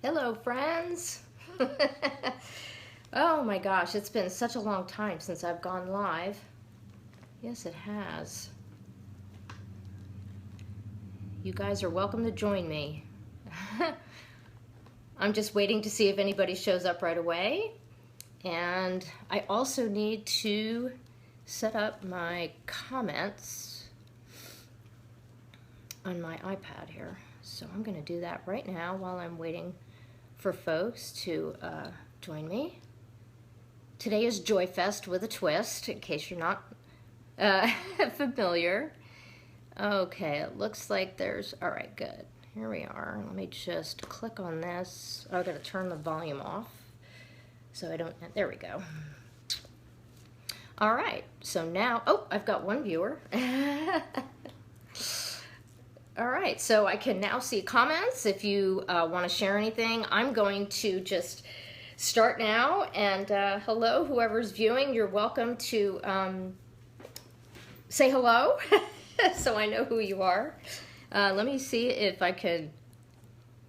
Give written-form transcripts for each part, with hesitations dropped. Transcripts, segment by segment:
Hello, friends. Oh my gosh, it's been such a long time since I've gone live. Yes, it has. You guys are welcome to join me. I'm just waiting to see if anybody shows up right away. And I also need to set up my comments on my iPad here. So I'm going to do that right now while I'm waiting for folks to join me. Today is Joy Fest with a twist, in case you're not familiar. Okay, it looks like there's, all right, good. Here we are. Let me just click on this. Oh, I gotta turn the volume off so I don't, there we go. All right, so now, oh, I've got one viewer. All right, so I can now see comments. If you want to share anything, I'm going to just start now. And hello, whoever's viewing, you're welcome to say hello so I know who you are. Let me see if I can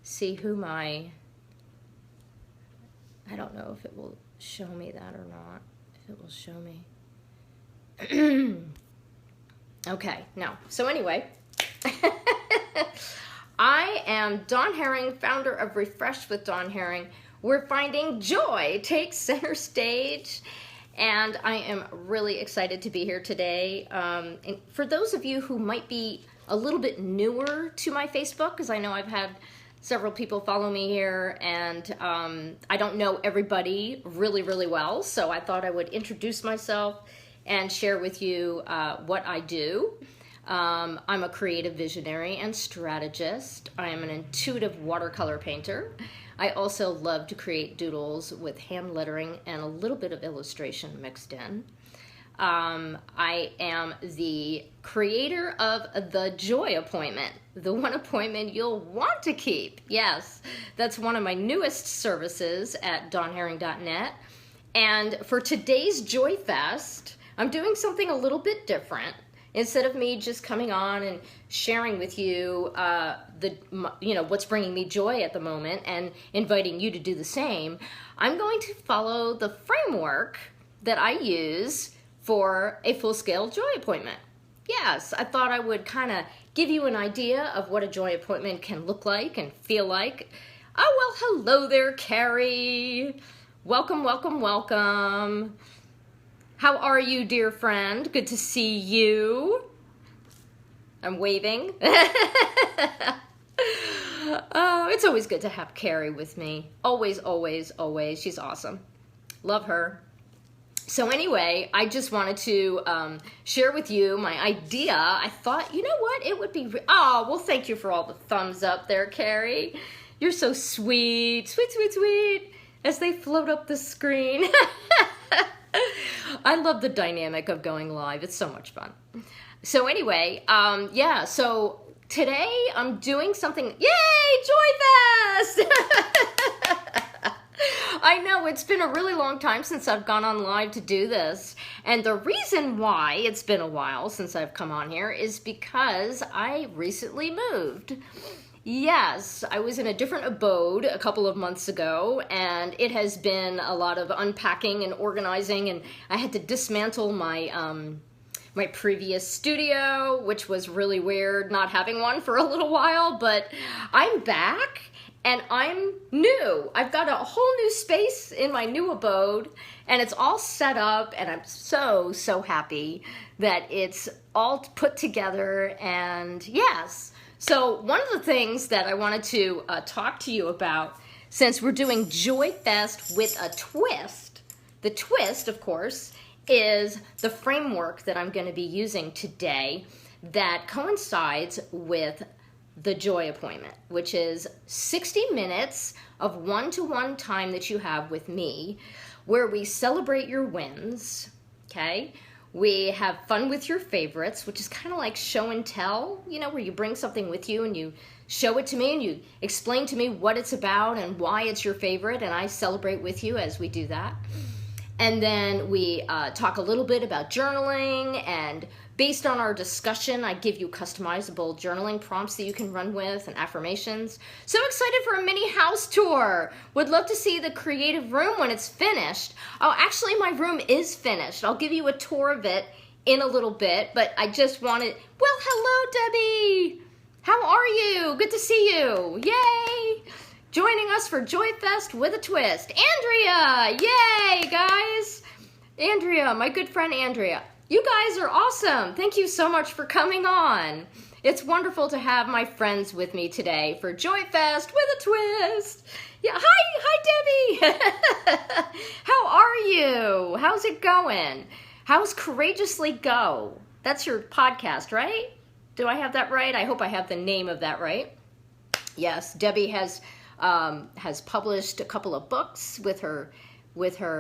see who I don't know if it will show me that or not, if it will show me. Okay, no. So anyway, I am Dawn Herring, founder of Refreshed with Dawn Herring. We're finding joy takes center stage, and I am really excited to be here today. And for those of you who might be a little bit newer to my Facebook, because I know I've had several people follow me here, and I don't know everybody really well, so I thought I would introduce myself and share with you what I do. I'm a creative visionary and strategist. I am an intuitive watercolor painter. I also love to create doodles with hand lettering and a little bit of illustration mixed in. I am the creator of the Joy Appointment, the one appointment you'll want to keep. Yes, that's one of my newest services at dawnherring.net. And for today's Joy Fest, I'm doing something a little bit different. Instead of me just coming on and sharing with you, what's bringing me joy at the moment and inviting you to do the same, I'm going to follow the framework that I use for a full-scale joy appointment. Yes, I thought I would kind of give you an idea of what a joy appointment can look like and feel like. Oh, well, hello there, Carrie. Welcome, welcome, welcome. How are you, dear friend? Good to see you. I'm waving. Oh, it's always good to have Carrie with me. Always, always, always. She's awesome. Love her. So anyway, I just wanted to share with you my idea. I thought, you know what? It would be... Oh, well, thank you for all the thumbs up there, Carrie. You're so sweet. Sweet, sweet, sweet. As they float up the screen. I love the dynamic of going live. It's so much fun. So anyway, yeah, so today I'm doing something. Yay, Joy Fest! I know, it's been a really long time since I've gone on live to do this. And the reason why it's been a while since I've come on here is because I recently moved. Yes, I was in a different abode a couple of months ago, and it has been a lot of unpacking and organizing, and I had to dismantle my my previous studio, which was really weird not having one for a little while, but I'm back and I'm new. I've got a whole new space in my new abode, and it's all set up, and I'm so happy that it's all put together. And yes, so one of the things that I wanted to talk to you about, since we're doing Joy Fest with a twist, the twist, of course, is the framework that I'm going to be using today that coincides with the Joy Appointment, which is 60 minutes of one-to-one time that you have with me, where we celebrate your wins, okay? We have fun with your favorites, which is kind of like show and tell, you know, where you bring something with you and you show it to me and you explain to me what it's about and why it's your favorite, and I celebrate with you as we do that. And then we talk a little bit about journaling and Based on our discussion, I give you customizable journaling prompts that you can run with and affirmations. So excited for a mini house tour. Would love to see the creative room when it's finished. Oh, actually my room is finished. I'll give you a tour of it in a little bit, but I just wanted, well, hello Debbie. How are you? Good to see you. Yay. Joining us for Joy Fest with a twist. Andrea, yay guys. Andrea, my good friend Andrea. You guys are awesome. Thank you so much for coming on. It's wonderful to have my friends with me today for Joy Fest with a twist. Yeah, hi Debbie. How are you? How's it going? How's Courageously Go? That's your podcast, right? Do I have that right? I hope I have the name of that right. Yes, Debbie has published a couple of books with her,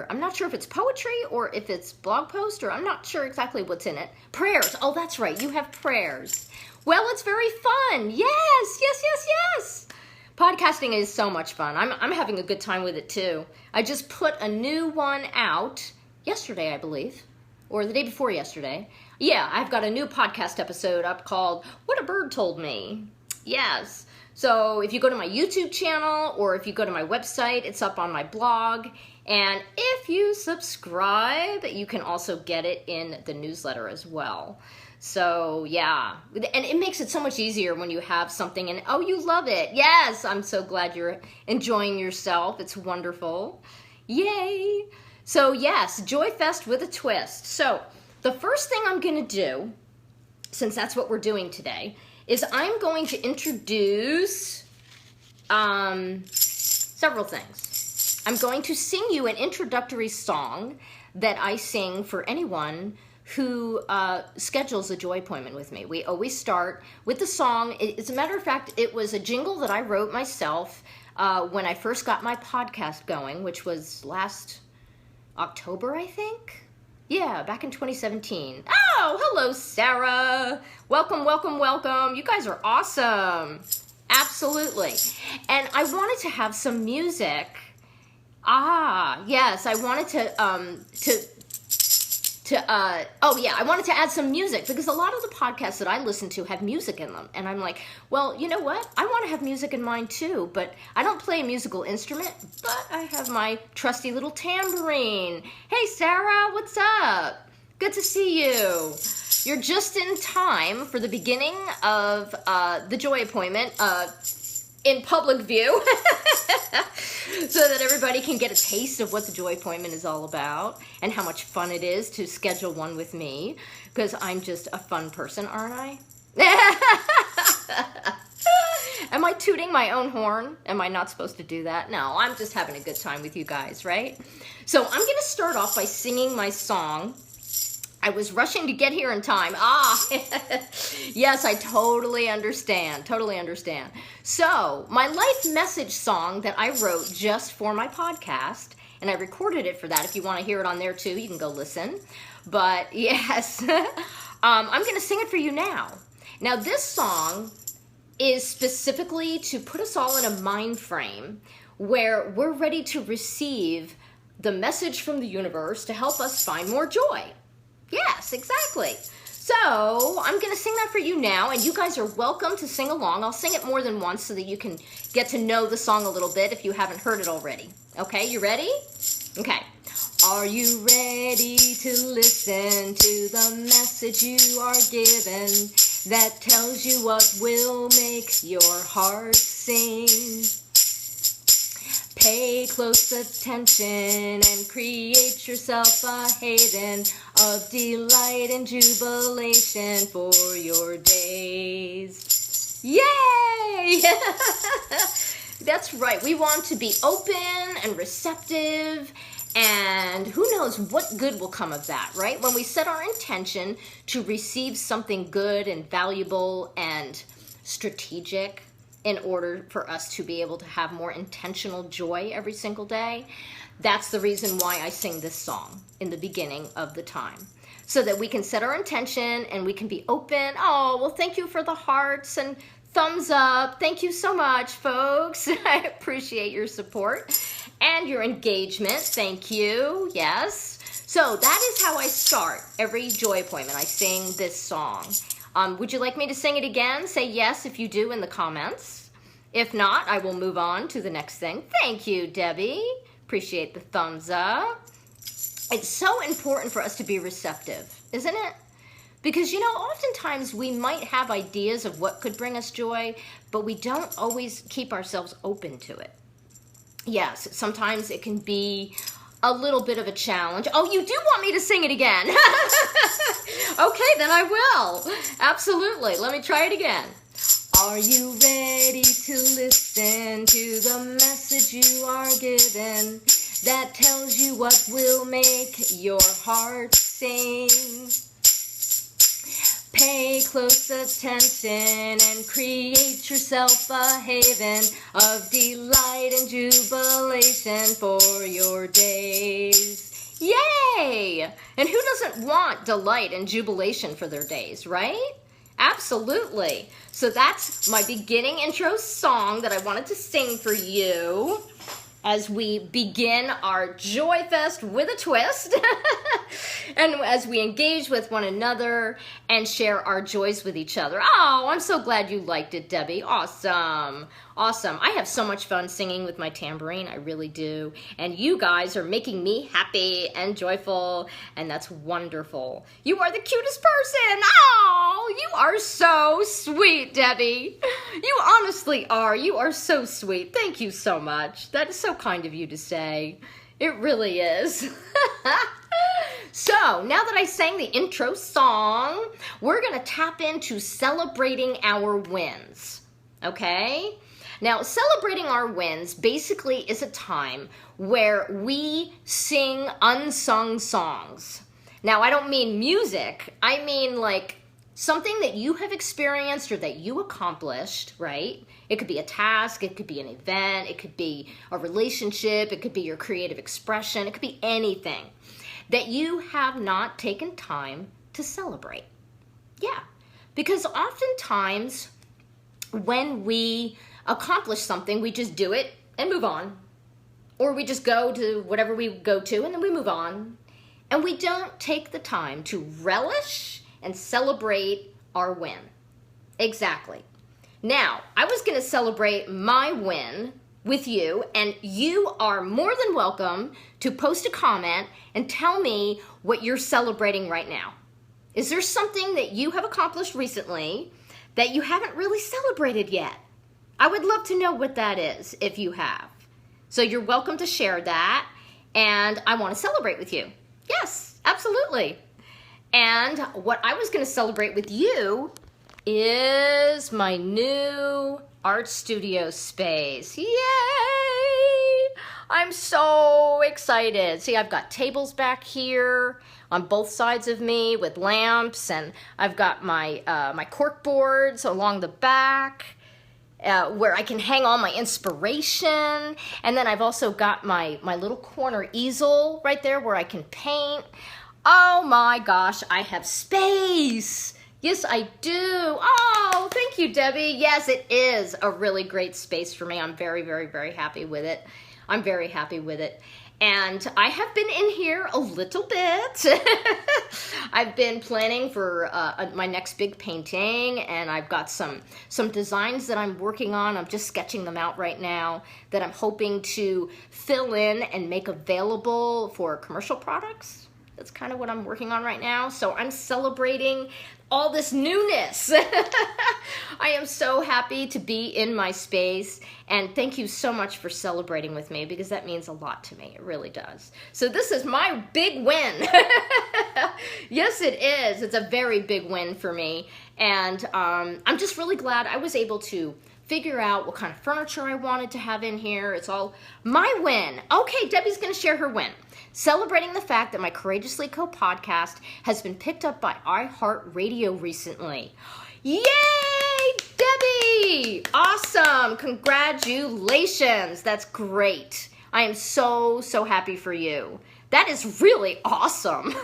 I'm not sure if it's poetry or if it's blog post, or I'm not sure exactly what's in it. Prayers. Oh, that's right. You have prayers. Well, it's very fun. Yes. Podcasting is so much fun. I'm having a good time with it too. I just put a new one out yesterday, I believe, or the day before yesterday. Yeah, I've got a new podcast episode up called What a Bird Told Me. Yes. So if you go to my YouTube channel or if you go to my website, it's up on my blog. And if you subscribe, you can also get it in the newsletter as well. So yeah, and it makes it so much easier when you have something and, oh, you love it. Yes, I'm so glad you're enjoying yourself. It's wonderful. Yay. So yes, Joy Fest with a twist. So the first thing I'm going to do, since that's what we're doing today, is I'm going to introduce several things. I'm going to sing you an introductory song that I sing for anyone who schedules a joy appointment with me. We always start with the song. As a matter of fact, it was a jingle that I wrote myself when I first got my podcast going, which was last October, I think. Yeah, back in 2017. Oh, hello, Sarah. Welcome. You guys are awesome. Absolutely. And I wanted to have some music. Yes, I wanted I wanted to add some music because a lot of the podcasts that I listen to have music in them. And I'm like, well, you know what? I want to have music in mine too, but I don't play a musical instrument, but I have my trusty little tambourine. Hey, Sarah, what's up? Good to see you. You're just in time for the beginning of the joy appointment in public view so that everybody can get a taste of what the joy appointment is all about and how much fun it is to schedule one with me, because I'm just a fun person, aren't I? Am I tooting my own horn? Am I not supposed to do that? No, I'm just having a good time with you guys, right? So I'm going to start off by singing my song. I was rushing to get here in time. Yes, I totally understand. So, my life message song that I wrote just for my podcast, and I recorded it for that. If you want to hear it on there too, you can go listen. But yes, I'm going to sing it for you now. Now, this song is specifically to put us all in a mind frame where we're ready to receive the message from the universe to help us find more joy. Yes, exactly. So I'm going to sing that for you now, and you guys are welcome to sing along. I'll sing it more than once so that you can get to know the song a little bit if you haven't heard it already. Okay, you ready? Okay. Are you ready to listen to the message you are given that tells you what will make your heart sing? Pay close attention and create yourself a haven of delight and jubilation for your days. Yay! That's right. We want to be open and receptive, and who knows what good will come of that, right? When we set our intention to receive something good and valuable and strategic, in order for us to be able to have more intentional joy every single day. That's the reason why I sing this song in the beginning of the time, so that we can set our intention and we can be open. Oh, well, thank you for the hearts and thumbs up. Thank you so much, folks. I appreciate your support and your engagement. Thank you. Yes. So that is how I start every joy appointment. I sing this song. Would you like me to sing it again? Say yes if you do in the comments. If not, I will move on to the next thing. Thank you, Debbie. Appreciate the thumbs up. It's so important for us to be receptive, isn't it? Because, you know, oftentimes we might have ideas of what could bring us joy, but we don't always keep ourselves open to it. Yes, sometimes it can be a little bit of a challenge. Oh, you do want me to sing it again? Okay, then I will. Absolutely. Let me try it again. Are you ready to listen to the message you are given that tells you what will make your heart sing? Pay close attention and create yourself a haven of delight and jubilation for your days. Yay! And who doesn't want delight and jubilation for their days, right? Absolutely. So that's my beginning intro song that I wanted to sing for you as we begin our Joy Fest with a twist. And as we engage with one another and share our joys with each other. Oh, I'm so glad you liked it, Debbie. Awesome. Awesome. I have so much fun singing with my tambourine. I really do. And you guys are making me happy and joyful, and that's wonderful. You are the cutest person. Oh, you are so sweet, Debbie. You honestly are. You are so sweet. Thank you so much. That is so kind of you to say. It really is. So, now that I sang the intro song, we're going to tap into celebrating our wins. Okay? Now, celebrating our wins basically is a time where we sing unsung songs. Now, I don't mean music. I mean like something that you have experienced or that you accomplished, right? It could be a task, it could be an event, it could be a relationship, it could be your creative expression, it could be anything that you have not taken time to celebrate. Yeah, because oftentimes when we accomplish something, we just do it and move on. Or we just go to whatever we go to and then we move on. And we don't take the time to relish and celebrate our win. Exactly. Now, I was going to celebrate my win with you, and you are more than welcome to post a comment and tell me what you're celebrating right now. Is there something that you have accomplished recently that you haven't really celebrated yet? I would love to know what that is if you have. So you're welcome to share that, and I want to celebrate with you. Yes, absolutely. And what I was going to celebrate with you is my new art studio space. Yay! I'm so excited. See, I've got tables back here on both sides of me with lamps, and I've got my my cork boards along the back where I can hang all my inspiration. And then I've also got my little corner easel right there where I can paint. Oh my gosh, I have space. Yes, I do. Oh, thank you, Debbie. Yes, it is a really great space for me. I'm very, very, very happy with it. I'm very happy with it. And I have been in here a little bit. I've been planning for my next big painting, and I've got some designs that I'm working on. I'm just sketching them out right now that I'm hoping to fill in and make available for commercial products. That's kind of what I'm working on right now. So I'm celebrating all this newness. I am so happy to be in my space, and thank you so much for celebrating with me, because that means a lot to me. It really does. So this is my big win. Yes, it is. It's a very big win for me, and I'm just really glad I was able to figure out what kind of furniture I wanted to have in here. It's all my win. Okay, Debbie's going to share her win. Celebrating the fact that my Courageously Co podcast has been picked up by iHeartRadio recently. Yay, Debbie! Awesome! Congratulations! That's great. I am so, so happy for you. That is really awesome.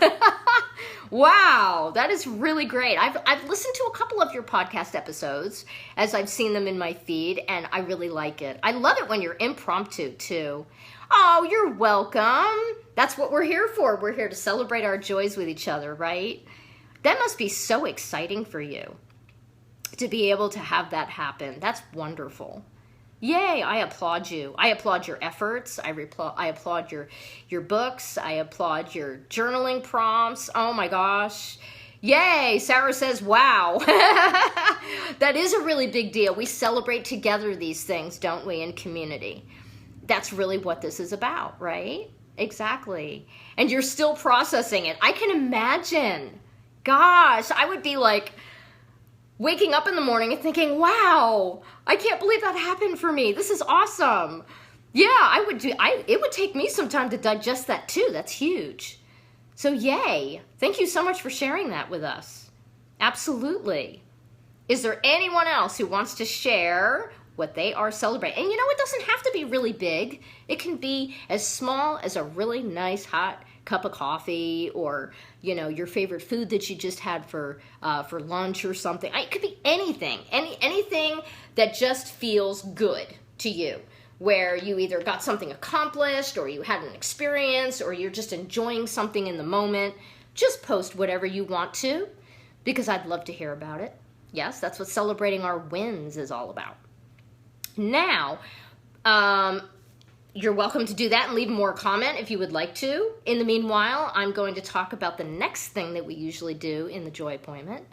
Wow, that is really great. I've listened to a couple of your podcast episodes as I've seen them in my feed, and I really like it. I love it when you're impromptu, too. Oh, you're welcome. That's what we're here for. We're here to celebrate our joys with each other, right? That must be so exciting for you to be able to have that happen. That's wonderful. Yay, I applaud you. I applaud your efforts. I applaud your books. I applaud your journaling prompts. Oh my gosh. Yay, Sarah says, wow. That is a really big deal. We celebrate together these things, don't we, in community? That's really what this is about, right? Exactly. And you're still processing it. I can imagine. Gosh, I would be like, waking up in the morning and thinking, wow, I can't believe that happened for me. This is awesome. Yeah, it would take me some time to digest that too. That's huge. So yay. Thank you so much for sharing that with us. Absolutely. Is there anyone else who wants to share what they are celebrating? And you know, it doesn't have to be really big. It can be as small as a really nice hot cup of coffee, or you know, your favorite food that you just had for lunch or something. It could be anything, anything that just feels good to you, where you either got something accomplished, or you had an experience, or you're just enjoying something in the moment. Just post whatever you want to, because I'd love to hear about it. Yes, that's what celebrating our wins is all about. Now, you're welcome to do that and leave more comment if you would like to. In the meanwhile, I'm going to talk about the next thing that we usually do in the Joy Appointment,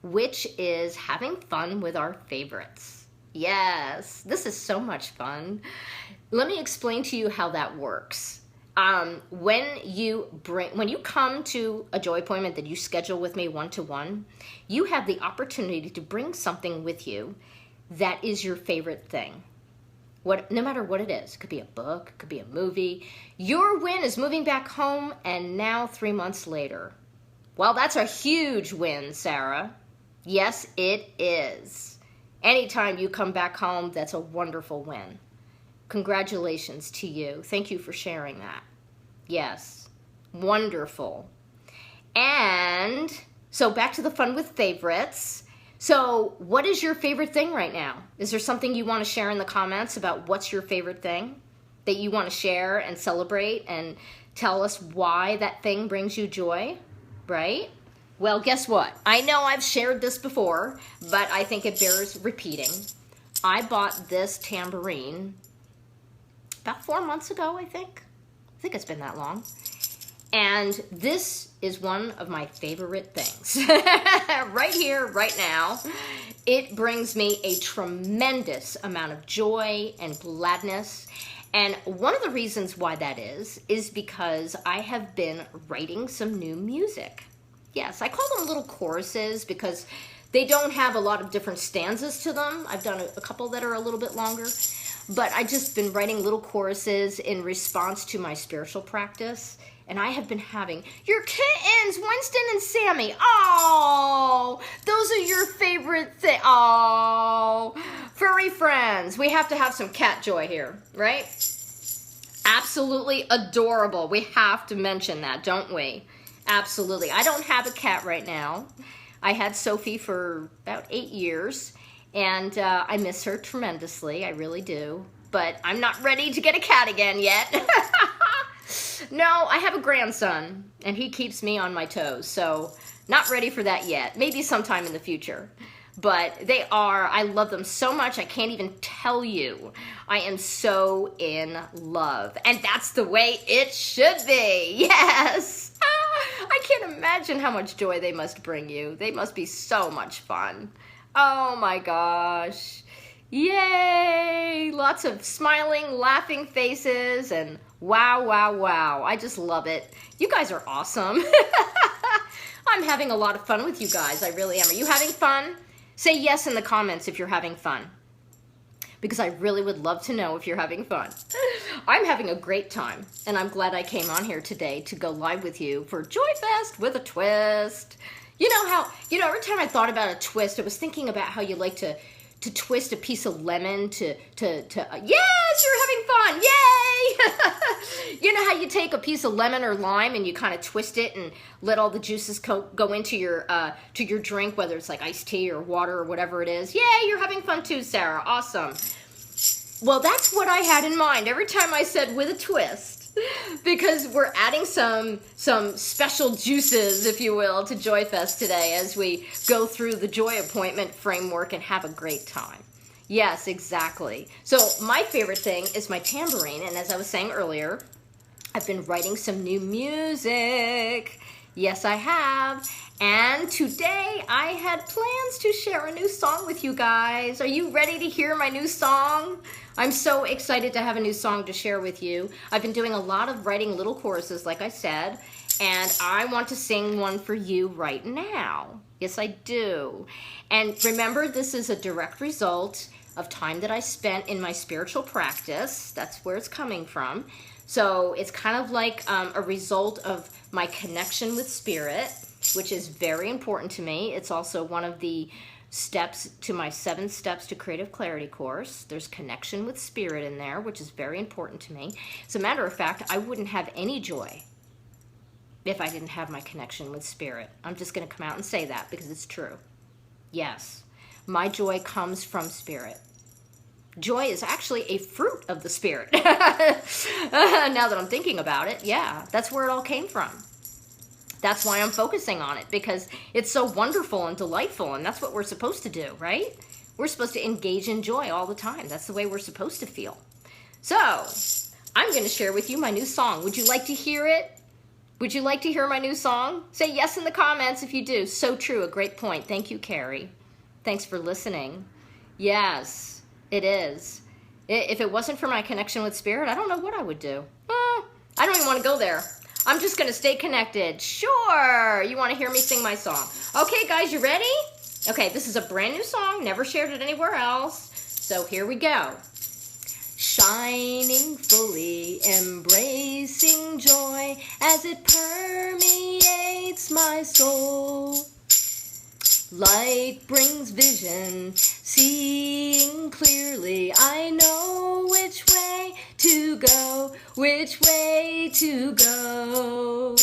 which is having fun with our favorites. Yes, this is so much fun. Let me explain to you how that works. When you come to a Joy Appointment that you schedule with me one-to-one, you have the opportunity to bring something with you that is your favorite thing. No matter what it is. It could be a book, it could be a movie. Your win is moving back home, and now 3 months later. Well, that's a huge win, Sarah. Yes, it is. Anytime you come back home, that's a wonderful win. Congratulations to you. Thank you for sharing that. Yes, wonderful. And so back to the fun with favorites. So what is your favorite thing right now? Is there something you want to share in the comments about what's your favorite thing that you want to share and celebrate and tell us why that thing brings you joy, right? Well, guess what? I know I've shared this before, but I think it bears repeating. I bought this tambourine about 4 months ago, I think. I think it's been that long. And this is one of my favorite things. Right here, right now. It brings me a tremendous amount of joy and gladness. And one of the reasons why that is because I have been writing some new music. Yes, I call them little choruses because they don't have a lot of different stanzas to them. I've done a couple that are a little bit longer. But I've just been writing little choruses in response to my spiritual practice. And I have been having, your kittens, Winston and Sammy. Oh, those are your favorite thing. Oh, furry friends. We have to have some cat joy here, right? Absolutely adorable. We have to mention that, don't we? Absolutely. I don't have a cat right now. I had Sophie for about 8 years, and I miss her tremendously. I really do. But I'm not ready to get a cat again yet. No, I have a grandson, and he keeps me on my toes, so not ready for that yet. Maybe sometime in the future. But I love them so much, I can't even tell you. I am so in love. And that's the way it should be. Yes. I can't imagine how much joy they must bring you. They must be so much fun. Oh my gosh. Yay! Lots of smiling, laughing faces, and wow, wow, wow. I just love it. You guys are awesome. I'm having a lot of fun with you guys. I really am. Are you having fun? Say yes in the comments if you're having fun, because I really would love to know if you're having fun. I'm having a great time, and I'm glad I came on here today to go live with you for Joy Fest with a twist. You know how, every time I thought about a twist, I was thinking about how you like to to twist a piece of lemon yes, you're having fun, yay! You know how you take a piece of lemon or lime and you kind of twist it and let all the juices go into your drink, whether it's like iced tea or water or whatever it is. Yay, you're having fun too, Sarah. Awesome. Well, that's what I had in mind every time I said with a twist, because we're adding some special juices, if you will, to Joy Fest today as we go through the Joy Appointment framework and have a great time. Yes, exactly. So my favorite thing is my tambourine, and as I was saying earlier, I've been writing some new music. Yes, I have. And today I had plans to share a new song with you guys. Are you ready to hear my new song? I'm so excited to have a new song to share with you. I've been doing a lot of writing little choruses, like I said, and I want to sing one for you right now. Yes, I do. And remember, this is a direct result of time that I spent in my spiritual practice. That's where it's coming from. So it's kind of like a result of my connection with Spirit, which is very important to me. It's also one of the steps to my 7 Steps to Creative Clarity course. There's connection with Spirit in there, which is very important to me. As a matter of fact, I wouldn't have any joy if I didn't have my connection with Spirit. I'm just going to come out and say that because it's true. Yes, my joy comes from Spirit. Joy is actually a fruit of the Spirit. Now that I'm thinking about it, yeah, that's where it all came from. That's why I'm focusing on it, because it's so wonderful and delightful, and that's what we're supposed to do, right? We're supposed to engage in joy all the time. That's the way we're supposed to feel. So, I'm going to share with you my new song. Would you like to hear it? Would you like to hear my new song? Say yes in the comments if you do. So true, a great point. Thank you, Carrie. Thanks for listening. Yes, it is. If it wasn't for my connection with Spirit, I don't know what I would do. I don't even want to go there. I'm just going to stay connected. Sure. You want to hear me sing my song. Okay, guys, you ready? Okay, this is a brand new song. Never shared it anywhere else. So here we go. Shining fully, embracing joy as it permeates my soul. Light brings vision, seeing clearly. I know which way to go, which way to go.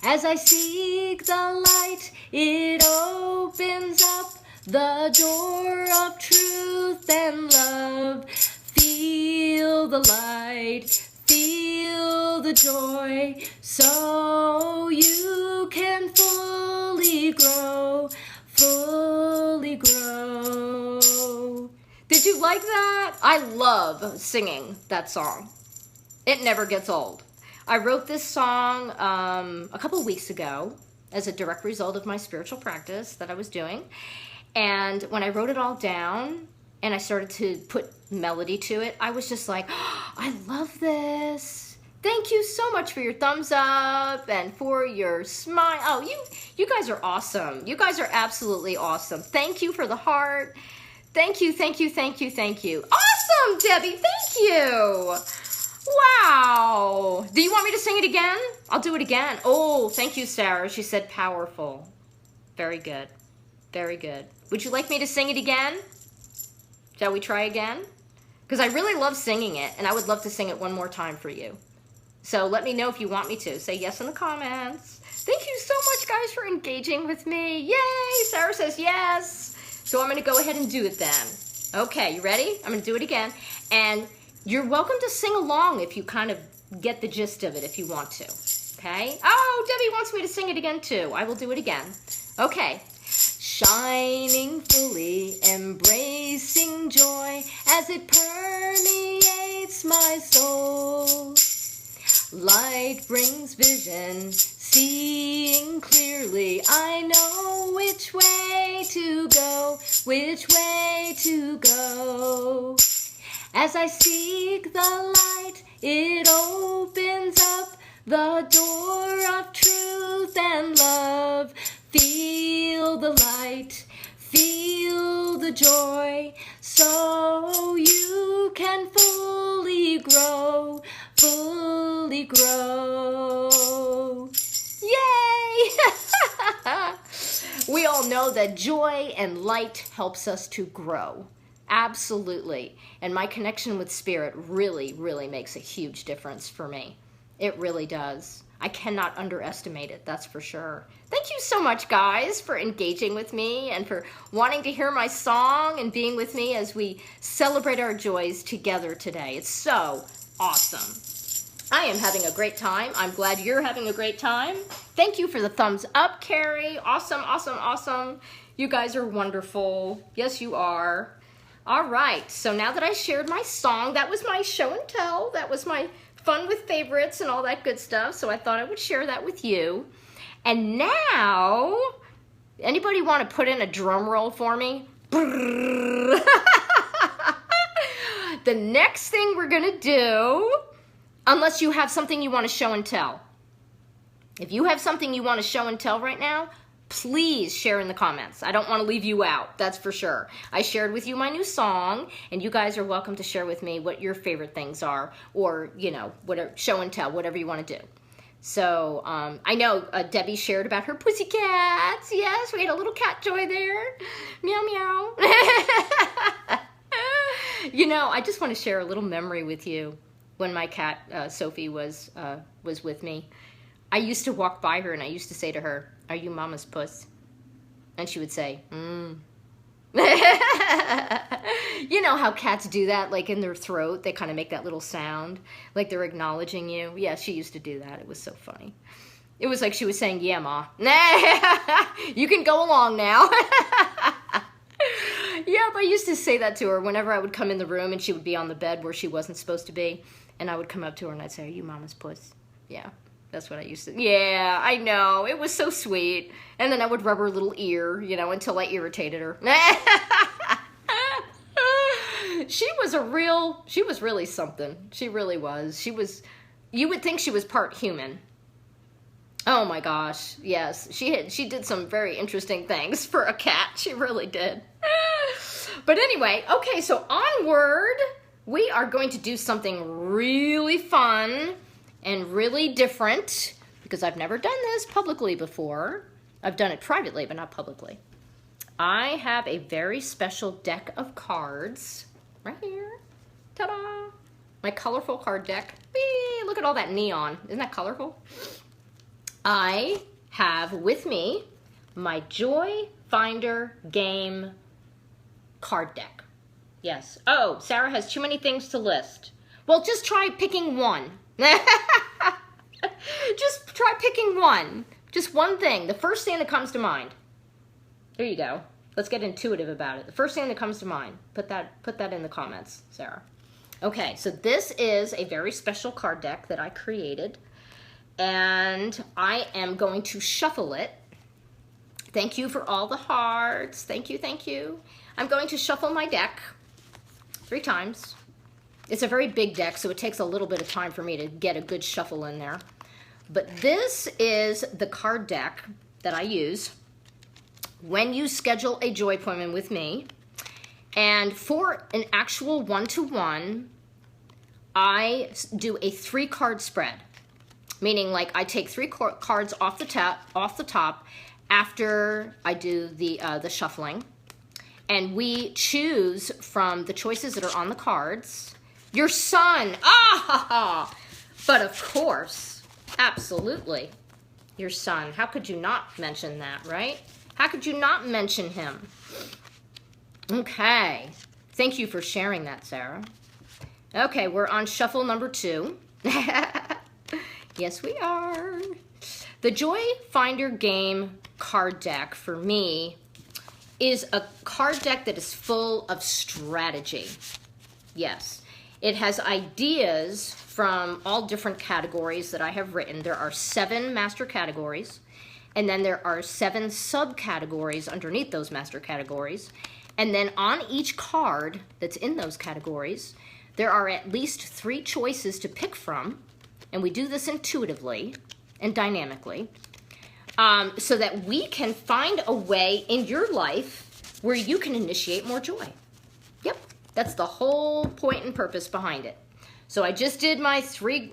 As I seek the light, it opens up the door of truth and love. Feel the light, feel the joy, so you can fully grow. Fully grow. Did you like that? I love singing that song. It never gets old. I wrote this song a couple weeks ago as a direct result of my spiritual practice that I was doing. And when I wrote it all down and I started to put melody to it, I was just like, oh, I love this. Thank you so much for your thumbs up and for your smile. Oh, you guys are awesome. You guys are absolutely awesome. Thank you for the heart. Thank you, thank you, thank you, thank you. Awesome, Debbie. Thank you. Wow. Do you want me to sing it again? I'll do it again. Oh, thank you, Sarah. She said powerful. Very good. Very good. Would you like me to sing it again? Shall we try again? Because I really love singing it, and I would love to sing it one more time for you. So let me know if you want me to. Say yes in the comments. Thank you so much, guys, for engaging with me. Yay! Sarah says yes. So I'm going to go ahead and do it then. Okay, you ready? I'm going to do it again. And you're welcome to sing along if you kind of get the gist of it if you want to. Okay? Oh, Debbie wants me to sing it again too. I will do it again. Okay. Shining fully, embracing joy as it permeates my soul. Light brings vision, seeing clearly. I know which way to go, which way to go. As I seek the light, it opens up the door of truth and love. Feel the light, feel the joy, so you can fully grow, fully grow. Yay! We all know that joy and light helps us to grow. absolutely. And my connection with spirit really, really makes a huge difference for me. It really does. I cannot underestimate it, that's for sure. Thank you so much, guys, for engaging with me and for wanting to hear my song and being with me as we celebrate our joys together today. It's so awesome. I am having a great time. I'm glad you're having a great time. Thank you for the thumbs up, Carrie. Awesome, awesome, awesome. You guys are wonderful. Yes, you are. All right, so now that I shared my song, that was my show and tell. That was my fun with favorites and all that good stuff, so I thought I would share that with you. And now, anybody want to put in a drum roll for me? The next thing we're gonna do, unless you have something you want to show and tell. If you have something you want to show and tell right now, please share in the comments. I don't want to leave you out, that's for sure. I shared with you my new song, and you guys are welcome to share with me what your favorite things are, or, you know, whatever, show and tell, whatever you want to do. So, I know Debbie shared about her pussycats. Yes, we had a little cat joy there. Meow, meow. You know, I just want to share a little memory with you when my cat, Sophie, was with me. I used to walk by her and I used to say to her, "Are you mama's puss?" And she would say, "Mm." You know how cats do that, like in their throat, they kind of make that little sound, like they're acknowledging you. Yeah, she used to do that. It was so funny. It was like she was saying, "Yeah, Ma. You can go along now." Yep, I used to say that to her whenever I would come in the room and she would be on the bed where she wasn't supposed to be. And I would come up to her and I'd say, "Are you mama's puss?" Yeah. That's what I used to, yeah, I know, it was so sweet. And then I would rub her little ear, you know, until I irritated her. She was really something. She really was. You would think she was part human. Oh my gosh, yes. She did some very interesting things for a cat. She really did. But anyway, okay, so onward, we are going to do something really fun and really different, because I've never done this publicly before. I've done it privately, but not publicly. I have a very special deck of cards right here. Ta-da! My colorful card deck. Whee! Look at all that neon. Isn't that colorful? I have with me my Joy Finder game card deck. Yes. Oh, Sarah has too many things to list. Well, just try picking one. Just try picking one. Just one thing. The first thing that comes to mind. There you go. Let's get intuitive about it. The first thing that comes to mind. Put that in the comments, Sarah. Okay, so this is a very special card deck that I created. And I am going to shuffle it. Thank you for all the hearts. Thank you, thank you. I'm going to shuffle my deck 3 times. It's a very big deck, so it takes a little bit of time for me to get a good shuffle in there. But this is the card deck that I use when you schedule a joy appointment with me. And for an actual one-to-one, I do a 3-card spread. Meaning, like, I take 3 cards off the top after I do the shuffling. And we choose from the choices that are on the cards. Your son, but of course, absolutely, your son. How could you not mention that, right? How could you not mention him? Okay, thank you for sharing that, Sarah. Okay, we're on shuffle number 2. Yes, we are. The Joy Finder game card deck, for me, is a card deck that is full of strategy. Yes. It has ideas from all different categories that I have written. There are 7 master categories, and then there are 7 subcategories underneath those master categories. And then on each card that's in those categories, there are at least 3 choices to pick from, and we do this intuitively and dynamically, so that we can find a way in your life where you can initiate more joy. Yep. That's the whole point and purpose behind it. So I just did my 3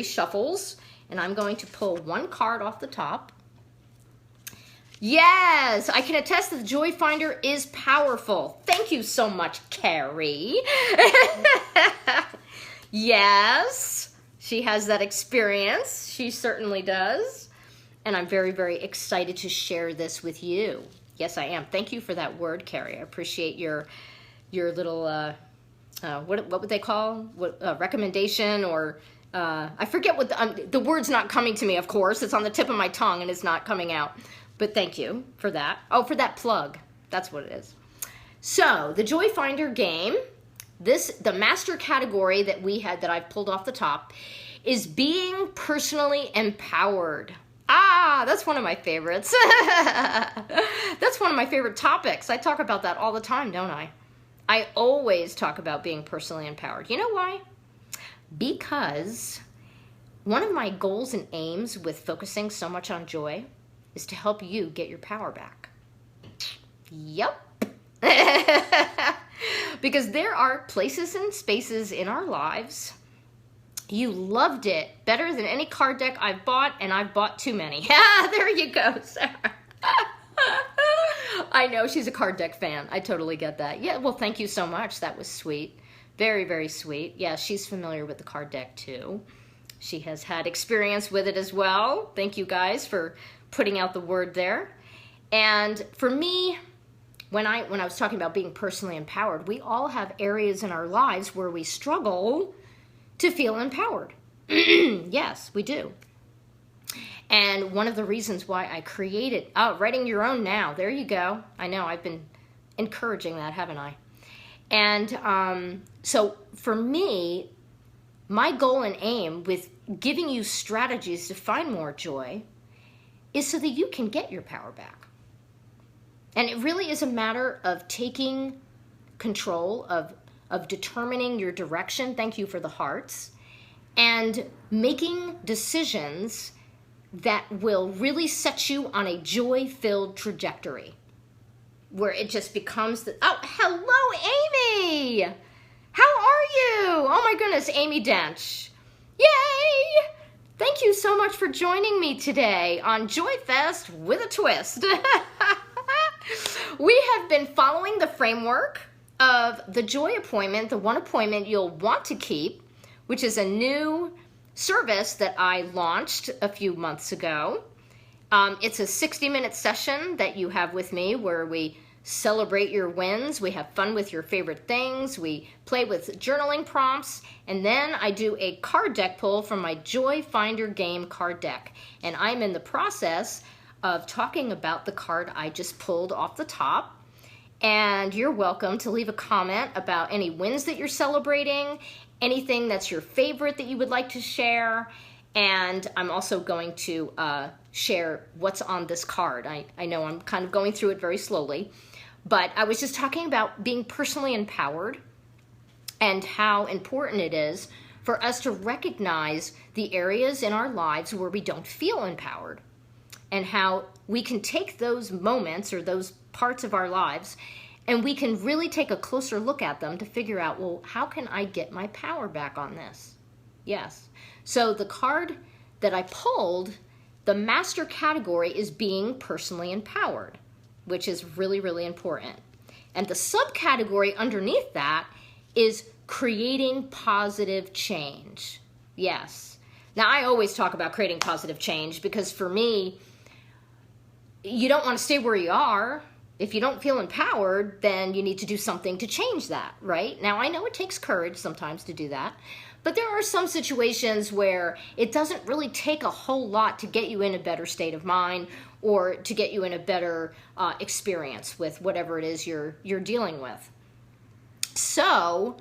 shuffles, and I'm going to pull 1 card off the top. Yes, I can attest that the Joy Finder is powerful. Thank you so much, Carrie. Yes, she has that experience. She certainly does. And I'm very, very excited to share this with you. Yes, I am. Thank you for that word, Carrie. I appreciate your little, what would they call? Recommendation or... I forget what the word's not coming to me, of course. It's on the tip of my tongue and it's not coming out. But thank you for that. Oh, for that plug. That's what it is. So, the Joy Finder game, the master category that we had that I've pulled off the top is being personally empowered. Ah, that's one of my favorites. That's one of my favorite topics. I talk about that all the time, don't I? I always talk about being personally empowered. You know why? Because one of my goals and aims with focusing so much on joy is to help you get your power back. Yep. Because there are places and spaces in our lives. You loved it better than any card deck I've bought, and I've bought too many. There you go, Sarah. I know she's a card deck fan. I totally get that. Yeah, well, thank you so much. That was sweet. Very, very sweet. Yeah, she's familiar with the card deck too. She has had experience with it as well. Thank you guys for putting out the word there. And for me, when I was talking about being personally empowered, we all have areas in our lives where we struggle to feel empowered. Yes, we do. And one of the reasons why I created, writing your own now, there you go. I know, I've been encouraging that, haven't I? And so for me, my goal and aim with giving you strategies to find more joy is so that you can get your power back. And it really is a matter of taking control of determining your direction. Thank you for the hearts. And making decisions that will really set you on a joy-filled trajectory where it just becomes oh, hello, Amy. How are you? Oh my goodness, Amy Dench. Yay! Thank you so much for joining me today on Joy Fest with a Twist. We have been following the framework of the Joy Appointment, the one appointment you'll want to keep, which is a new service that I launched a few months ago. It's a 60-minute session that you have with me where we celebrate your wins, we have fun with your favorite things, we play with journaling prompts, and then I do a card deck pull from my Joy Finder game card deck. And I'm in the process of talking about the card I just pulled off the top. And you're welcome to leave a comment about any wins that you're celebrating, anything that's your favorite that you would like to share. And I'm also going to share what's on this card. I know I'm kind of going through it very slowly, but I was just talking about being personally empowered and how important it is for us to recognize the areas in our lives where we don't feel empowered, and how we can take those moments or those parts of our lives and we can really take a closer look at them to figure out, well, how can I get my power back on this? Yes. So the card that I pulled, the master category is being personally empowered, which is really, really important. And the subcategory underneath that is creating positive change. Yes. Now, I always talk about creating positive change because for me, you don't want to stay where you are. If you don't feel empowered, then you need to do something to change that, right? Now, I know it takes courage sometimes to do that, but there are some situations where it doesn't really take a whole lot to get you in a better state of mind or to get you in a better experience with whatever it is you're dealing with. So,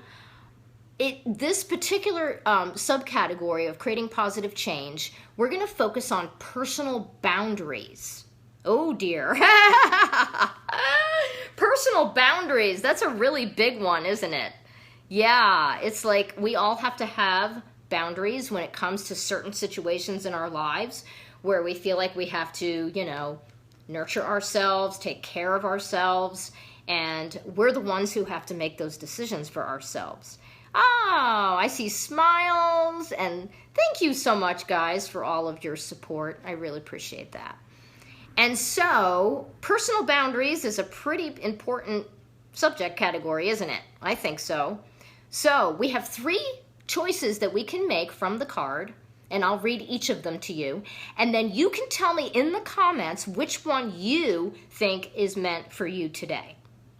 this particular subcategory of creating positive change, we're going to focus on personal boundaries. Oh dear. Personal boundaries, that's a really big one, isn't it? Yeah, it's like we all have to have boundaries when it comes to certain situations in our lives where we feel like we have to, nurture ourselves, take care of ourselves, and we're the ones who have to make those decisions for ourselves. Oh, I see smiles, and thank you so much, guys, for all of your support. I really appreciate that. And so personal boundaries is a pretty important subject category, isn't it? I think so. So we have 3 choices that we can make from the card, and I'll read each of them to you. And then you can tell me in the comments which one you think is meant for you today.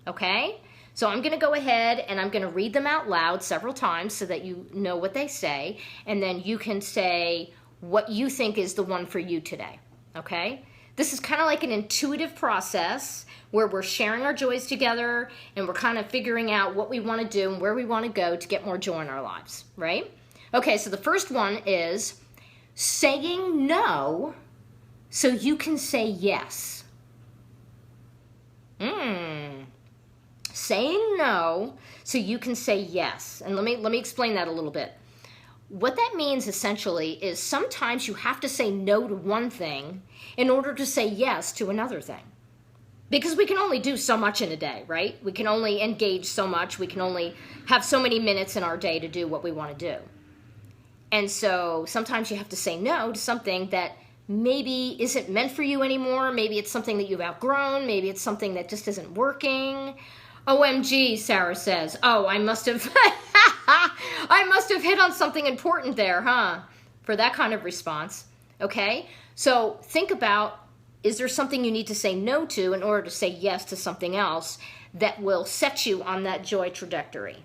Okay? So I'm going to go ahead and I'm going to read them out loud several times so that you know what they say. And then you can say what you think is the one for you today. Okay? This is kind of like an intuitive process where we're sharing our joys together and we're kind of figuring out what we want to do and where we want to go to get more joy in our lives, right? Okay, so the first one is saying no so you can say yes. Saying no so you can say yes. And let me explain that a little bit. What that means essentially is sometimes you have to say no to one thing in order to say yes to another thing. Because we can only do so much in a day, right? We can only engage so much. We can only have so many minutes in our day to do what we want to do. And so sometimes you have to say no to something that maybe isn't meant for you anymore. Maybe it's something that you've outgrown. Maybe it's something that just isn't working. OMG, Sarah says. Oh, I must have hit on something important there, huh? For that kind of response. Okay? So think about, is there something you need to say no to in order to say yes to something else that will set you on that joy trajectory?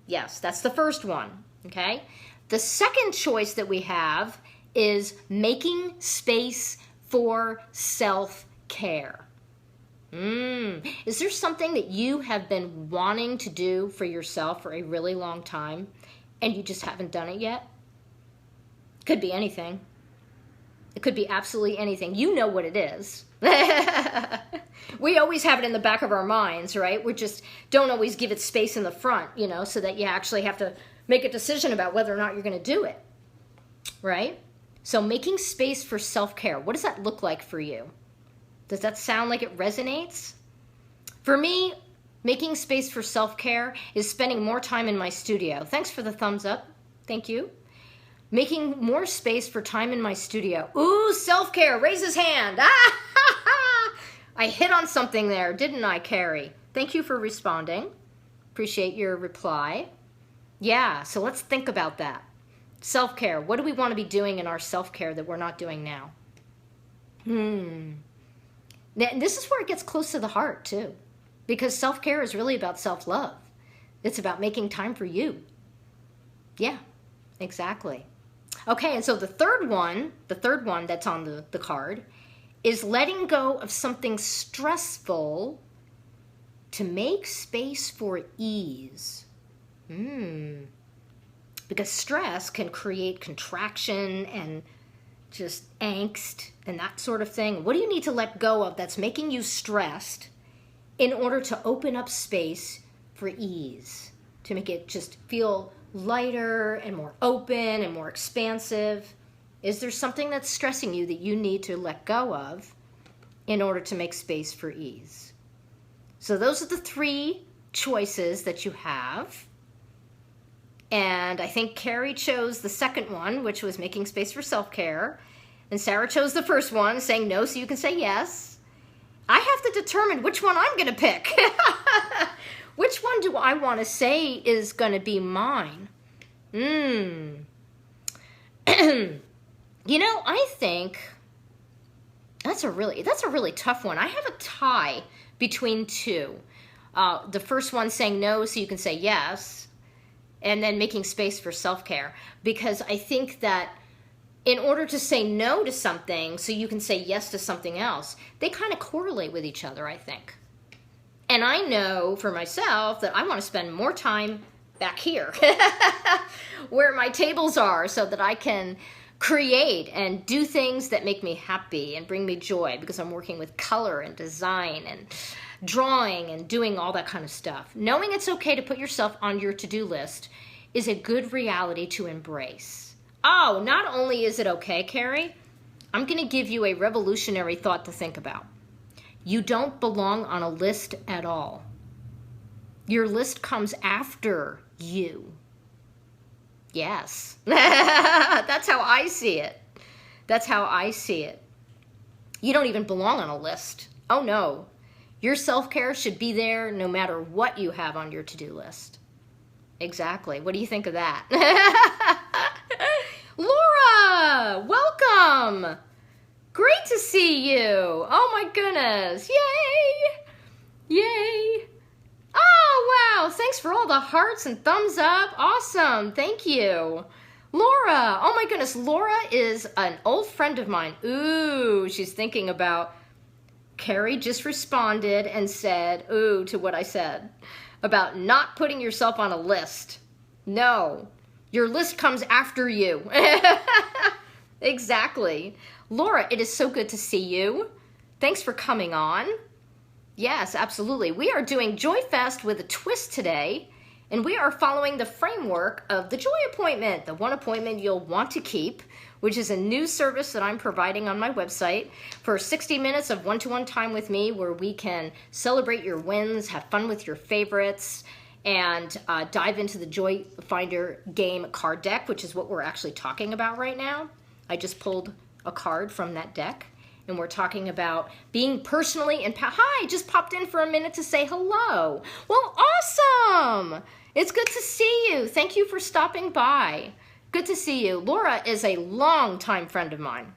Yes, that's the first one. Okay? The second choice that we have is making space for self-care. Is there something that you have been wanting to do for yourself for a really long time and you just haven't done it yet? Could be anything. It could be absolutely anything. You know what it is. We always have it in the back of our minds, right? We just don't always give it space in the front, so that you actually have to make a decision about whether or not you're going to do it, right? So making space for self-care, what does that look like for you? Does that sound like it resonates? For me, making space for self-care is spending more time in my studio. Thanks for the thumbs up. Thank you. Making more space for time in my studio. Ooh, self-care. Raise his hand. I hit on something there, didn't I, Carrie? Thank you for responding. Appreciate your reply. Yeah, so let's think about that. Self-care. What do we want to be doing in our self-care that we're not doing now? This is where it gets close to the heart, too. Because self-care is really about self-love. It's about making time for you. Yeah, exactly. Okay, and so the third one that's on the card is letting go of something stressful to make space for ease. Because stress can create contraction and just angst and that sort of thing. What do you need to let go of that's making you stressed in order to open up space for ease, to make it just feel lighter and more open and more expansive? Is there something that's stressing you that you need to let go of in order to make space for ease? So those are the 3 choices that you have. And I think Carrie chose the second one, which was making space for self-care. And Sarah chose the first one, saying no so you can say yes. I have to determine which one I'm going to pick. Which one do I want to say is going to be mine? I think that's a really tough one. I have a tie between 2. The first one saying no so you can say yes, and then making space for self-care. Because I think that in order to say no to something so you can say yes to something else, they kind of correlate with each other, I think. And I know for myself that I want to spend more time back here where my tables are so that I can create and do things that make me happy and bring me joy, because I'm working with color and design and drawing and doing all that kind of stuff. Knowing it's okay to put yourself on your to-do list is a good reality to embrace. Oh, not only is it okay, Carrie, I'm going to give you a revolutionary thought to think about. You don't belong on a list at all. Your list comes after you. Yes. That's how I see it. That's how I see it. You don't even belong on a list. Oh no. Your self-care should be there no matter what you have on your to-do list. Exactly. What do you think of that? Laura, welcome. Great to see you. Oh my goodness. Yay. Yay. Oh, wow. Thanks for all the hearts and thumbs up. Awesome. Thank you. Laura. Oh my goodness. Laura is an old friend of mine. Ooh, she's thinking about... Carrie just responded and said, ooh, to what I said about not putting yourself on a list. No, your list comes after you. Exactly. Laura, it is so good to see you. Thanks for coming on. Yes, absolutely. We are doing Joy Fest with a twist today, and we are following the framework of the Joy Appointment, the one appointment you'll want to keep, which is a new service that I'm providing on my website for 60 minutes of one-to-one time with me where we can celebrate your wins, have fun with your favorites, and dive into the Joy Finder game card deck, which is what we're actually talking about right now. I just pulled a card from that deck, and we're talking about being personally empowered. Hi, just popped in for a minute to say hello. Well, awesome! It's good to see you. Thank you for stopping by. Good to see you. Laura is a longtime friend of mine.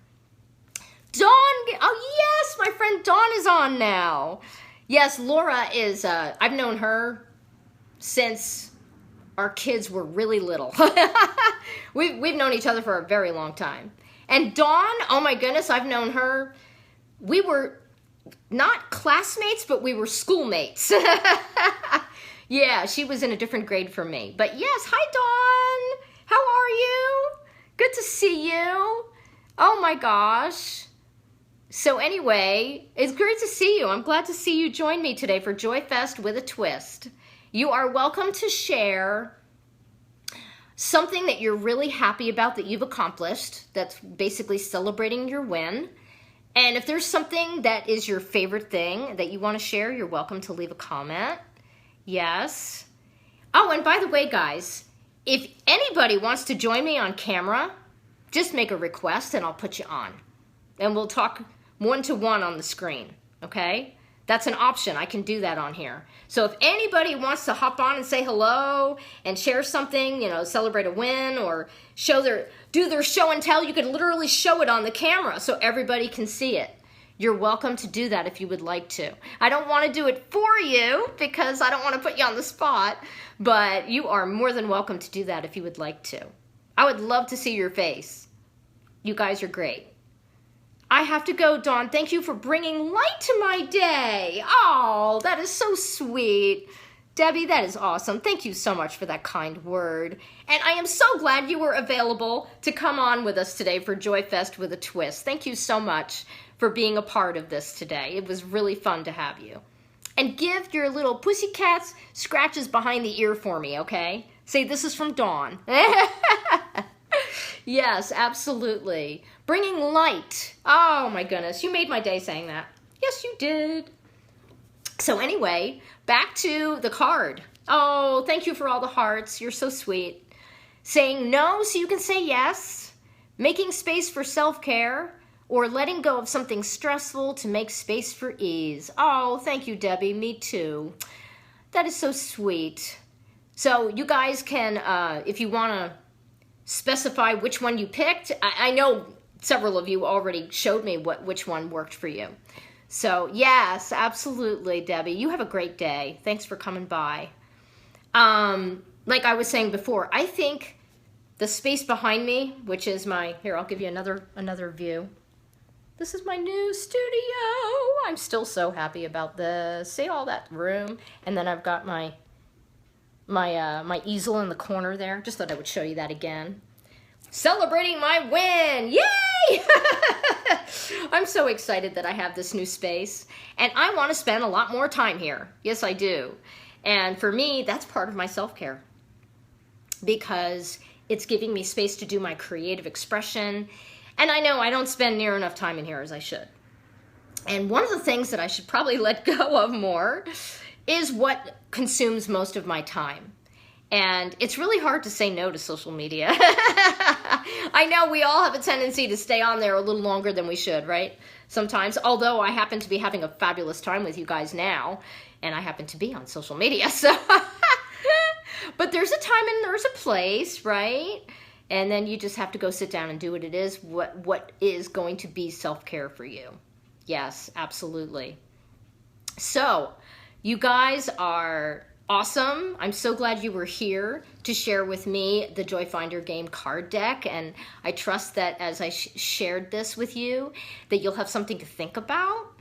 Dawn, oh yes, my friend Dawn is on now. Yes, Laura is, I've known her since our kids were really little. We've known each other for a very long time. And Dawn, oh my goodness, I've known her. We were not classmates, but we were schoolmates. Yeah, she was in a different grade from me. But yes, hi Dawn. How are you? Good to see you. Oh my gosh. So anyway, it's great to see you. I'm glad to see you join me today for Joy Fest with a twist. You are welcome to share something that you're really happy about that you've accomplished. That's basically celebrating your win. And if there's something that is your favorite thing that you want to share, you're welcome to leave a comment. Yes. Oh, and by the way, guys, if anybody wants to join me on camera, just make a request and I'll put you on. And we'll talk one-to-one on the screen, okay? That's an option. I can do that on here. So if anybody wants to hop on and say hello and share something, you know, celebrate a win or do their show and tell, you can literally show it on the camera so everybody can see it. You're welcome to do that if you would like to. I don't want to do it for you because I don't want to put you on the spot, but you are more than welcome to do that if you would like to. I would love to see your face. You guys are great. I have to go, Dawn. Thank you for bringing light to my day. Oh, that is so sweet. Debbie, that is awesome. Thank you so much for that kind word. And I am so glad you were available to come on with us today for Joy Fest with a twist. Thank you so much for being a part of this today. It was really fun to have you. And give your little pussycats scratches behind the ear for me, okay? Say, this is from Dawn. Yes, absolutely. Bringing light. Oh my goodness, you made my day saying that. Yes, you did. So anyway, back to the card. Oh, thank you for all the hearts. You're so sweet. Saying no so you can say yes. Making space for self-care. Or letting go of something stressful to make space for ease. Oh, thank you, Debbie. Me too. That is so sweet. So you guys can, if you want to specify which one you picked, I know several of you already showed me which one worked for you. So yes, absolutely, Debbie. You have a great day. Thanks for coming by. Like I was saying before, I think the space behind me, which is my, here, I'll give you another view. This is my new studio. I'm still so happy about this. See all that room? And then I've got my easel in the corner there. Just thought I would show you that again. Celebrating my win! Yay! I'm so excited that I have this new space. And I want to spend a lot more time here. Yes, I do. And for me, that's part of my self-care. Because it's giving me space to do my creative expression. And I know I don't spend near enough time in here as I should. And one of the things that I should probably let go of more is what consumes most of my time. And it's really hard to say no to social media. I know we all have a tendency to stay on there a little longer than we should, right? Sometimes, although I happen to be having a fabulous time with you guys now, and I happen to be on social media, so. But there's a time and there's a place, right? And then you just have to go sit down and do what it is, what is going to be self-care for you. Yes, absolutely. So, you guys are awesome. I'm so glad you were here to share with me the Joy Finder game card deck, and I trust that as I shared this with you, that you'll have something to think about,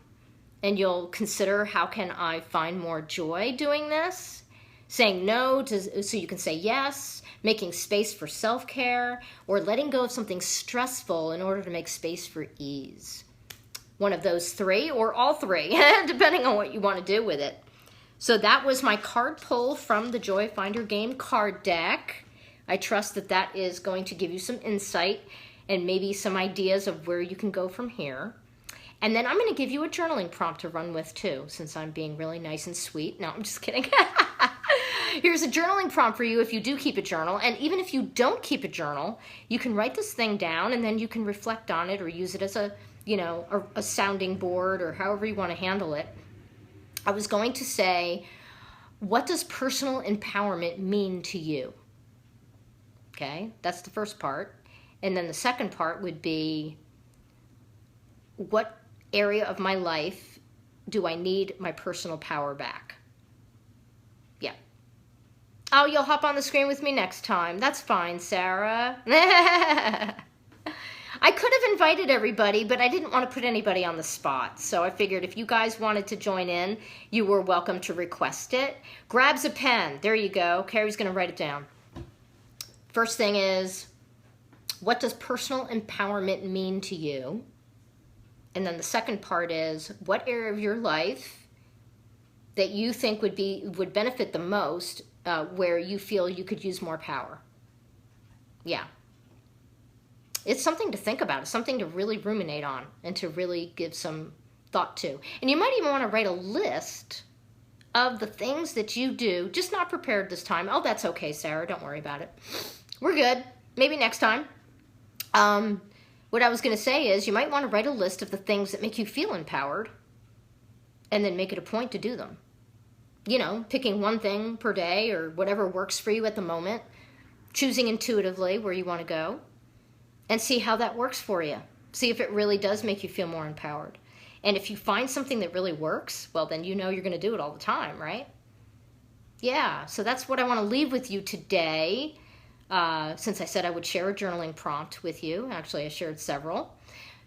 and you'll consider, how can I find more joy doing this? Saying no so you can say yes, making space for self-care, or letting go of something stressful in order to make space for ease. One of those three, or all three, depending on what you want to do with it. So that was my card pull from the Joy Finder game card deck. I trust that that is going to give you some insight and maybe some ideas of where you can go from here. And then I'm going to give you a journaling prompt to run with too, since I'm being really nice and sweet. No, I'm just kidding. Here's a journaling prompt for you if you do keep a journal. And even if you don't keep a journal, you can write this thing down and then you can reflect on it or use it as a, you know, a sounding board or however you want to handle it. I was going to say, what does personal empowerment mean to you? Okay, that's the first part. And then the second part would be, what area of my life do I need my personal power back? Yeah. Oh, you'll hop on the screen with me next time. That's fine, Sarah. I could have invited everybody, but I didn't want to put anybody on the spot. So I figured if you guys wanted to join in, you were welcome to request it. Grabs a pen. There you go. Carrie's going to write it down. First thing is, what does personal empowerment mean to you? And then the second part is, what area of your life that you think would benefit the most, where you feel you could use more power? Yeah. It's something to think about. It's something to really ruminate on and to really give some thought to. And you might even want to write a list of the things that you do, just not prepared this time. Oh, that's okay, Sarah. Don't worry about it. We're good. Maybe next time. What I was going to say is, you might want to write a list of the things that make you feel empowered and then make it a point to do them. You know, picking one thing per day or whatever works for you at the moment, choosing intuitively where you want to go, and see how that works for you. See if it really does make you feel more empowered. And if you find something that really works, well, then you know you're going to do it all the time, right? Yeah, so that's what I want to leave with you today. Since I said I would share a journaling prompt with you. Actually, I shared several.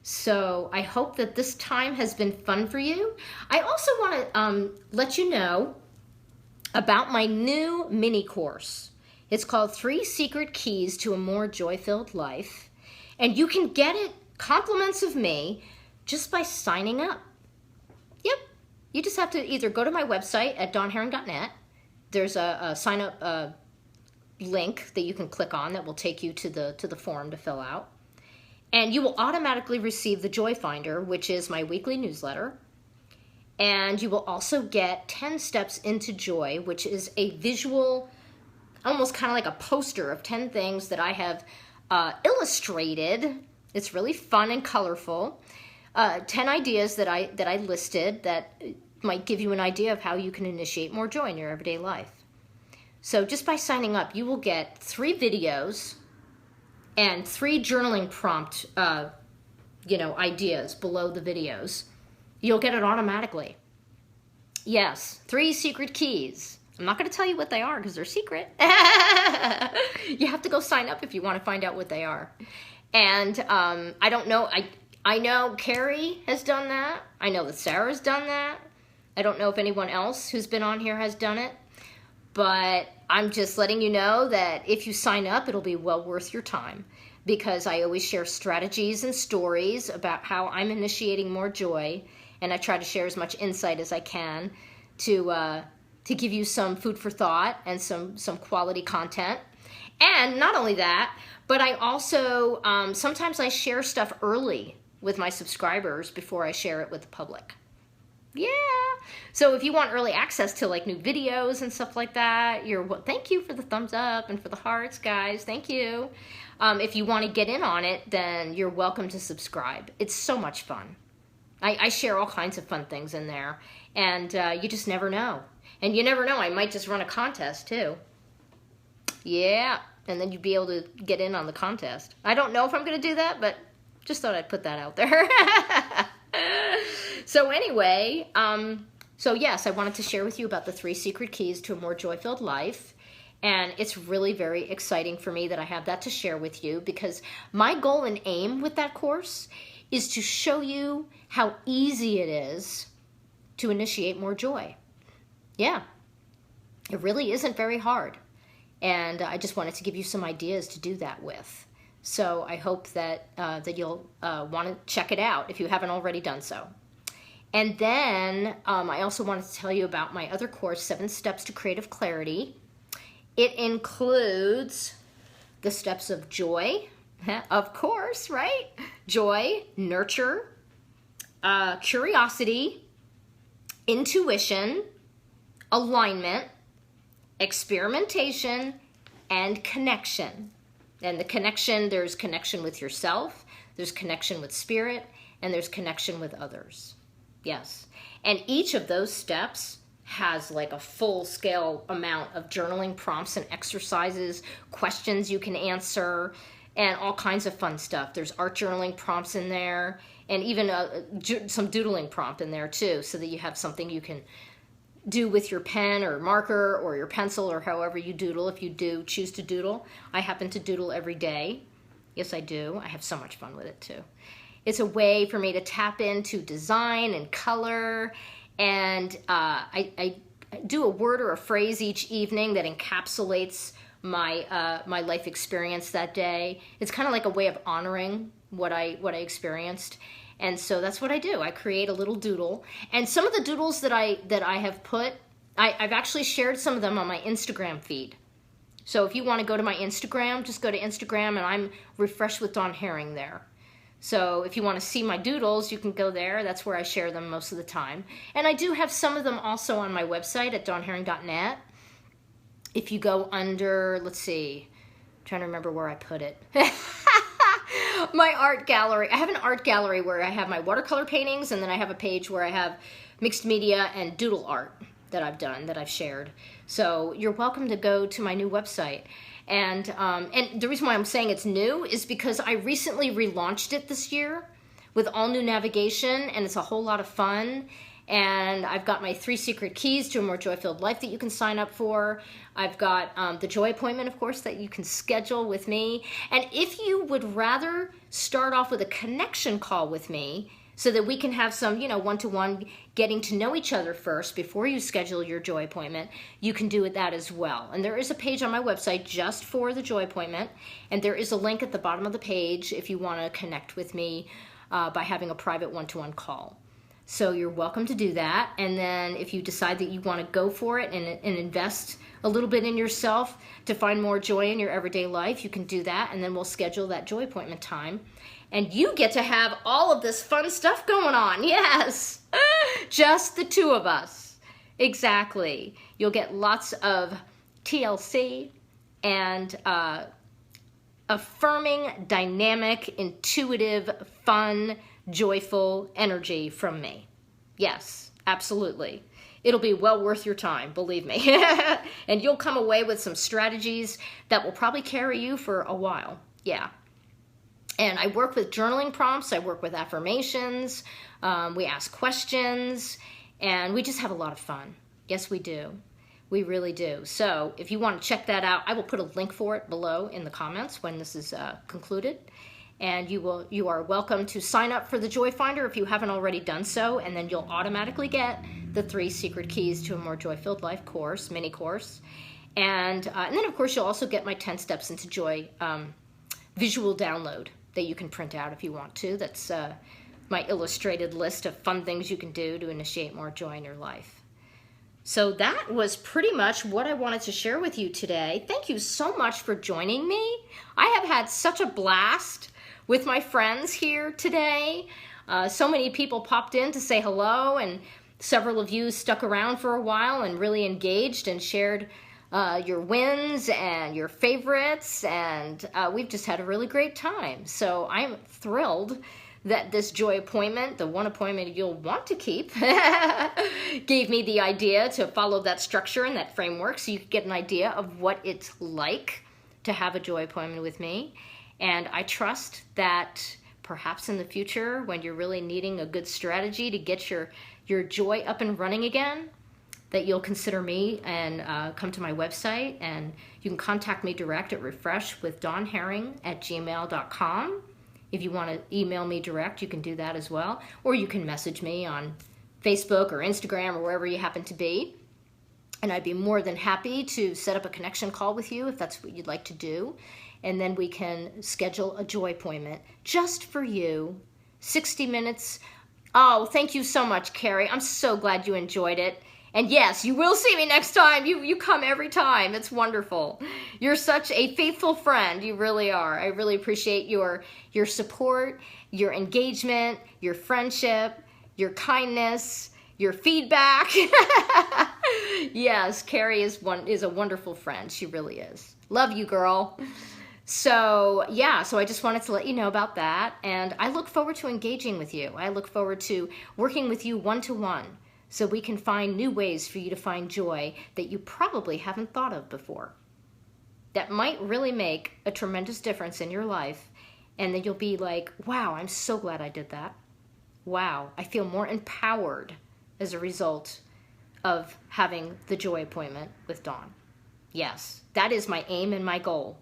So I hope that this time has been fun for you. I also want to let you know about my new mini course. It's called 3 Secret Keys to a More Joy-Filled Life. And you can get it, compliments of me, just by signing up. Yep. You just have to either go to my website at dawnherring.net. There's a sign up link that you can click on that will take you to the form to fill out. And you will automatically receive the Joy Finder, which is my weekly newsletter. And you will also get 10 Steps into Joy, which is a visual, almost kind of like a poster of 10 things that I have illustrated. It's really fun and colorful. 10 ideas that I listed that might give you an idea of how you can initiate more joy in your everyday life. So just by signing up, you will get 3 videos and 3 journaling prompt, ideas below the videos. You'll get it automatically. Yes, 3 secret keys. I'm not going to tell you what they are because they're secret. You have to go sign up if you want to find out what they are. And I don't know. I know Carrie has done that. I know that Sarah's done that. I don't know if anyone else who's been on here has done it. But I'm just letting you know that if you sign up, it'll be well worth your time, because I always share strategies and stories about how I'm initiating more joy, and I try to share as much insight as I can to give you some food for thought and some quality content. And not only that, but I also, sometimes I share stuff early with my subscribers before I share it with the public. Yeah. So if you want early access to like new videos and stuff like that, thank you for the thumbs up and for the hearts, guys. Thank you. If you want to get in on it, then you're welcome to subscribe. It's so much fun. I share all kinds of fun things in there, and you just never know. And you never know, I might just run a contest too. Yeah, and then you'd be able to get in on the contest. I don't know if I'm going to do that, but just thought I'd put that out there. So anyway, so yes, I wanted to share with you about the 3 secret keys to a more joy-filled life. And it's really very exciting for me that I have that to share with you, because my goal and aim with that course is to show you how easy it is to initiate more joy. Yeah, it really isn't very hard. And I just wanted to give you some ideas to do that with. So I hope that, that you'll want to check it out if you haven't already done so. And then I also wanted to tell you about my other course, 7 Steps to Creative Clarity. It includes the steps of joy, of course, right? Joy, nurture, curiosity, intuition, alignment, experimentation, and connection. And the connection, there's connection with yourself, there's connection with spirit, and there's connection with others. Yes. And each of those steps has like a full-scale amount of journaling prompts and exercises, questions you can answer, and all kinds of fun stuff. There's art journaling prompts in there, and even some doodling prompt in there too, so that you have something you can do with your pen or marker or your pencil or however you doodle, if you do choose to doodle. I happen to doodle every day. Yes, I do. I have so much fun with it too. It's a way for me to tap into design and color, and I do a word or a phrase each evening that encapsulates my my life experience that day. It's kind of like a way of honoring what I experienced. And so that's what I do. I create a little doodle. And some of the doodles that I have put, I've actually shared some of them on my Instagram feed. So if you want to go to my Instagram, just go to Instagram, and I'm Refresh with Dawn Herring there. So if you want to see my doodles, you can go there. That's where I share them most of the time. And I do have some of them also on my website at dawnherring.net. If you go under, let's see, I'm trying to remember where I put it. My art gallery. I have an art gallery where I have my watercolor paintings, and then I have a page where I have mixed media and doodle art that I've done, that I've shared. So you're welcome to go to my new website. And the reason why I'm saying it's new is because I recently relaunched it this year with all new navigation, and it's a whole lot of fun. And I've got my 3 secret keys to a more joy-filled life that you can sign up for. I've got the joy appointment, of course, that you can schedule with me. And if you would rather start off with a connection call with me so that we can have some, one-to-one getting to know each other first before you schedule your joy appointment, you can do that as well. And there is a page on my website just for the joy appointment, and there is a link at the bottom of the page if you want to connect with me by having a private one-to-one call. So you're welcome to do that. And then if you decide that you want to go for it and invest a little bit in yourself to find more joy in your everyday life, you can do that. And then we'll schedule that joy appointment time. And you get to have all of this fun stuff going on. Yes, just the 2 of us. Exactly. You'll get lots of TLC and affirming, dynamic, intuitive, fun, joyful energy from me. Yes, absolutely. It'll be well worth your time, believe me. And you'll come away with some strategies that will probably carry you for a while. Yeah. And I work with journaling prompts. I work with affirmations. We ask questions, and we just have a lot of fun. Yes, we do. We really do. So if you want to check that out, I will put a link for it below in the comments when this is concluded. And you are welcome to sign up for the Joy Finder if you haven't already done so, and then you'll automatically get the 3 secret keys to a more joy-filled life course, mini course. And then, of course, you'll also get my 10 Steps into Joy visual download that you can print out if you want to. That's my illustrated list of fun things you can do to initiate more joy in your life. So that was pretty much what I wanted to share with you today. Thank you so much for joining me. I have had such a blast with my friends here today. So many people popped in to say hello, and several of you stuck around for a while and really engaged and shared your wins and your favorites, and we've just had a really great time. So I'm thrilled that this Joy appointment, the one appointment you'll want to keep, gave me the idea to follow that structure and that framework so you could get an idea of what it's like to have a Joy appointment with me. And I trust that perhaps in the future, when you're really needing a good strategy to get your Joy up and running again, that you'll consider me and come to my website, and you can contact me direct at refreshwithdawnherring@gmail.com. If you want to email me direct, you can do that as well. Or you can message me on Facebook or Instagram or wherever you happen to be. And I'd be more than happy to set up a connection call with you if that's what you'd like to do. And then we can schedule a Joy appointment just for you. 60 minutes. Oh, thank you so much, Carrie. I'm so glad you enjoyed it. And yes, you will see me next time. You come every time. It's wonderful. You're such a faithful friend. You really are. I really appreciate your support, your engagement, your friendship, your kindness, your feedback. Yes, Carrie is a wonderful friend. She really is. Love you, girl. So yeah, so I just wanted to let you know about that. And I look forward to engaging with you. I look forward to working with you one-to-one, so we can find new ways for you to find joy that you probably haven't thought of before, that might really make a tremendous difference in your life, and then you'll be like, wow, I'm so glad I did that. Wow, I feel more empowered as a result of having the Joy appointment with Dawn. Yes, that is my aim and my goal,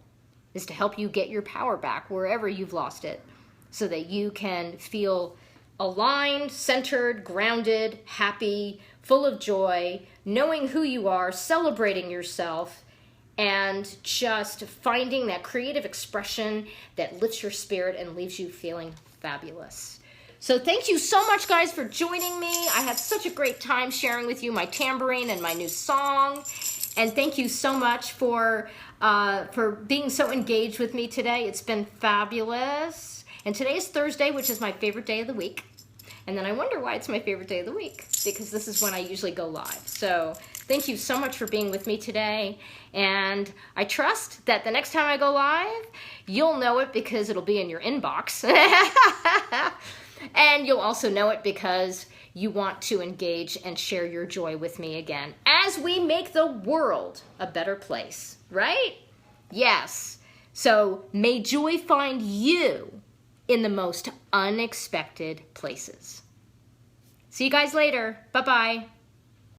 is to help you get your power back wherever you've lost it, so that you can feel aligned, centered, grounded, happy, full of joy, knowing who you are, celebrating yourself, and just finding that creative expression that lifts your spirit and leaves you feeling fabulous. So thank you so much, guys, for joining me. I had such a great time sharing with you my tambourine and my new song. And thank you so much for being so engaged with me today. It's been fabulous. And today is Thursday, which is my favorite day of the week. And then I wonder why it's my favorite day of the week, because this is when I usually go live. So thank you so much for being with me today. And I trust that the next time I go live, you'll know it because it'll be in your inbox. And you'll also know it because you want to engage and share your joy with me again as we make the world a better place, right? Yes. So may joy find you in the most unexpected places. See you guys later. Bye-bye.